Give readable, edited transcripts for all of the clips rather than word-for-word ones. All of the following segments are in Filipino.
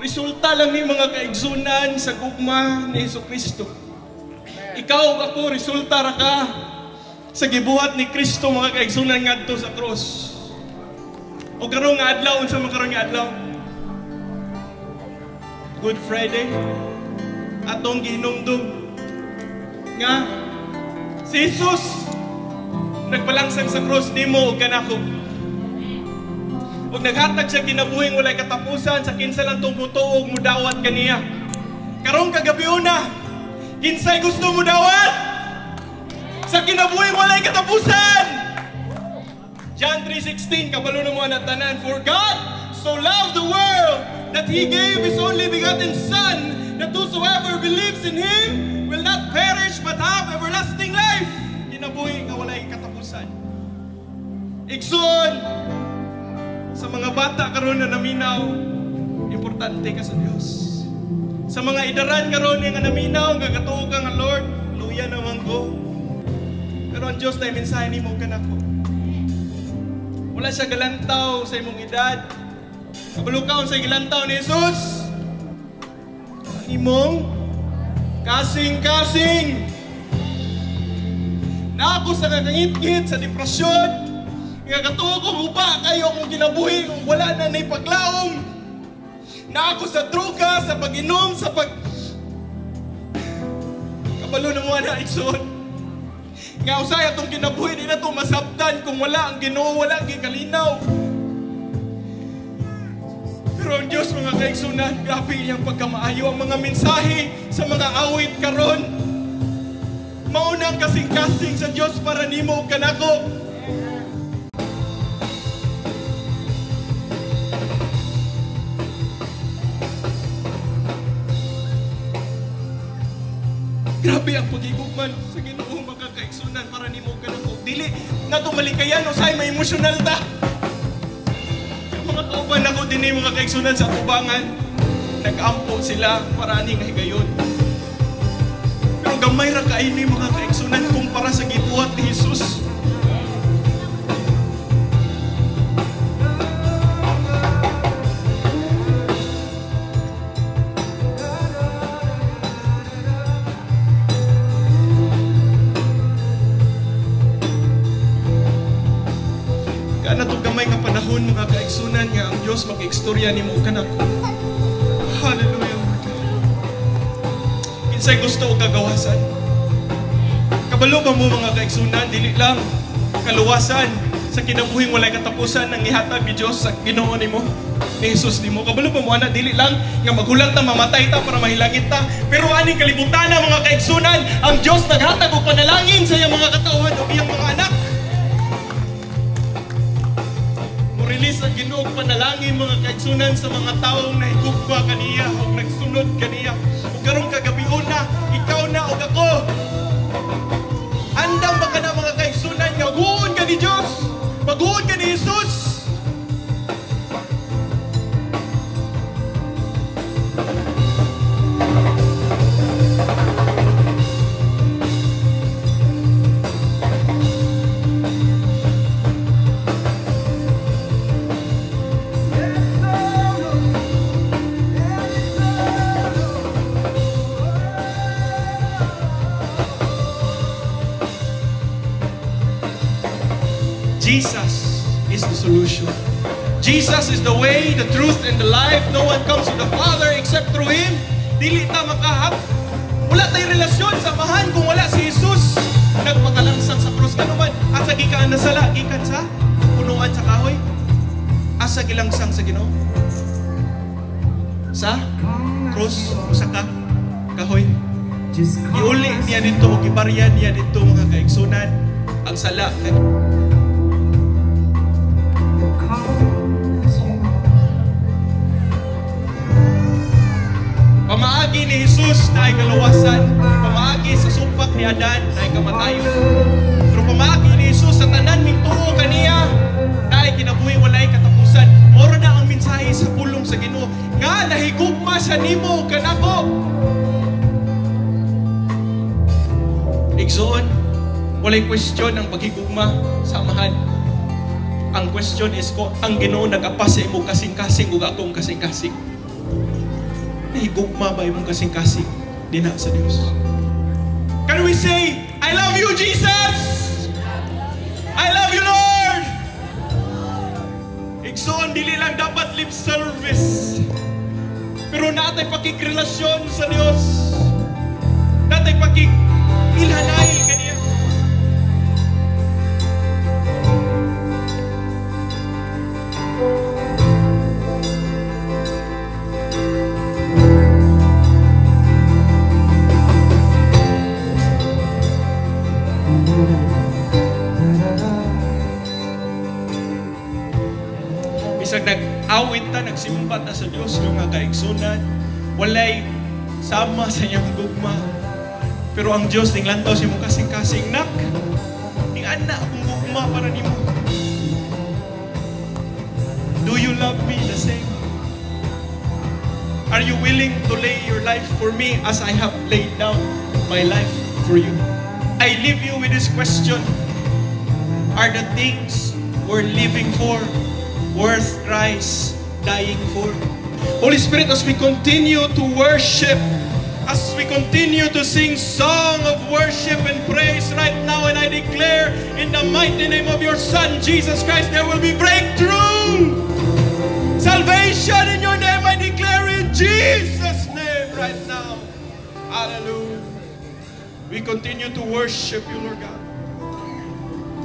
resulta lang ni mga kaigsunan sa gugma ni Jesucristo. Ikaw ug ako resulta ra ka sa gibuhat ni Kristo mga kaigsunan ngadto sa cross. O karong nga adlaw unsa man karong nga adlaw? Good Friday. Atong gihinumdum nga si Jesus nagpalangsang sa cross nimo ug kanako. Ug naghatag siya kinabuhing walay katapusan sa kinsa lang tumutuog mo dawat kaniya. Karong kagabi una, kinsay gusto mo dawat? Sa kinabuhing walay katapusan. John 3:16, kabalo na mo na tanan, for God so loved the world that He gave His only begotten Son, that whosoever believes in Him will not perish but have everlasting life. Kinabuhing walay katapusan. Igsoon, sa mga bata karon na naminaw, importante ka sa Dios. Sa mga idaran karon nga naminaw, gagatuo ka nga Lord, luya naman ko. Pero ang Dios na mensahe nimo kanako. Wala siya galantaw sa imong edad. Kabalukaon sa gilantaw ni Jesus. Ang imong kasing-kasing. Na ako sa kangit-ngit sa depresyon. Nga katuo kong upa kayo kung kinabuhi kung wala na naipaglaom. Na ako sa droga, sa pag-inom, sa kabalo na mo na igsoon. Nga usay atong kinabuhi, di na ito masabtan kung wala ang Ginoo, wala ang gikalinaw. Pero ang Diyos mga kaigsunan, grabe iyang pagkamaayo ang mga mensahe sa mga awit karon. Maunang kasing-kasing sa Diyos para nimo kanako. Grabe ang pag-igugman sa Ginoo mga kaigsunan para nimo kanako. Dili na tumalikayan usay may emosyonal ta. Mga kauban ako dinhi mga kaigsunan sa tubangan. Nag-ampo sila para ani nga higayon. Pero gamay ra kay ni mga kaigsunan kumpara sa gibuhat ni Jesus. Mga kaigsunan nga ang Diyos mag-ekstorya ni mo kanako. Hallelujah. Kinsay gusto o kagawasan? Kabalo ba mo mga kaigsunan? Dili lang kaluwasan sa kinabuhing walay katapusan ng ihatag ni Diyos sa Ginoo nimo, ni Jesus nimo. Kabalo ba mo ana? Dili lang nga magulang ta, mamatay ta para mahilangit ta. Pero aning kalibutan na mga kaigsunan, ang Diyos naghatag og panalangin sa iyang mga katawhan o iyang mga anak. Release ang Ginoo panalangin mga kaigsunan sa mga taong nahigugma kaniya o nagsunod kaniya. O karong kagabion na, ikaw na o ako. Andang baka na mga kaigsunan nga maguon ka ni Diyos, maguon ka ni Jesus. Jesus is the solution. Jesus is the way, the truth, and the life. No one comes to the Father except through Him. Dili ta makahap. Wala tayong relasyon, samahan kung wala si Jesus. Nagpakalangsang sa krus ka naman. Asa gikaan na sala, gikan sa punuan sa kahoy. Asa gilangsang sa Ginoo? Sa krus, usa ka kahoy. Iuli niya dito, gibaryan niya dito mga kaigsunan. Ang sala na pamaagi ni Jesus na ay kaluwasan. Pamaagi sa sumpak ni Adan na ay kamatayon. Pero pamaagi ni Jesus sa tanan ning tuo kaniya na ay kinabuhi walay katapusan. Moro na ang mensahe sa pulong sa Ginoo nga nahigugma siya nimo kanako. Igsoon, walay question ang paghigugma sa amahan. Ang question is ko ang Ginoo nag-apas sa imo kasing-kasing ug akong kasing-kasing. Nahigugma ba imong kasing-kasing dina sa Dios? Can we say, I love you, Jesus! I love you, Lord! Igsoon, dili lang dapat lip service. Pero natay pakikrelasyon sa Dios. Natay pakikilhanay kaniya. Bisag nag-awit ta, nagsimpat na sa Dios yung nga kaigsunan, walay sama sa iyang gugma. Pero ang Diyos ning lantaw si mo kasing-kasing, nak, ning anak akong gugma para nimo. Do you love me the same? Are you willing to lay your life for me as I have laid down my life for you? I leave you with this question. Are the things we're living for worth Christ dying for? Holy Spirit, as we continue to worship, as we continue to sing song of worship and praise right now, and I declare in the mighty name of your Son, Jesus Christ, there will be breakthrough. Salvation in your name, I declare in Jesus' name right now. Hallelujah. We continue to worship you, Lord God.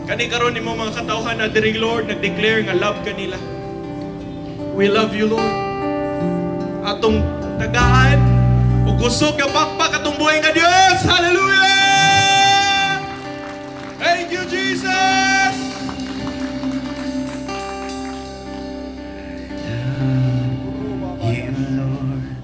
Kani karon nimo mga katawhan na diri, Lord, nag-declare nga love kanila. We love you, Lord. Atong tagaan ug kusog nga pakpak atong buhay nga Dios. Hallelujah! Thank you, Jesus. You, Lord.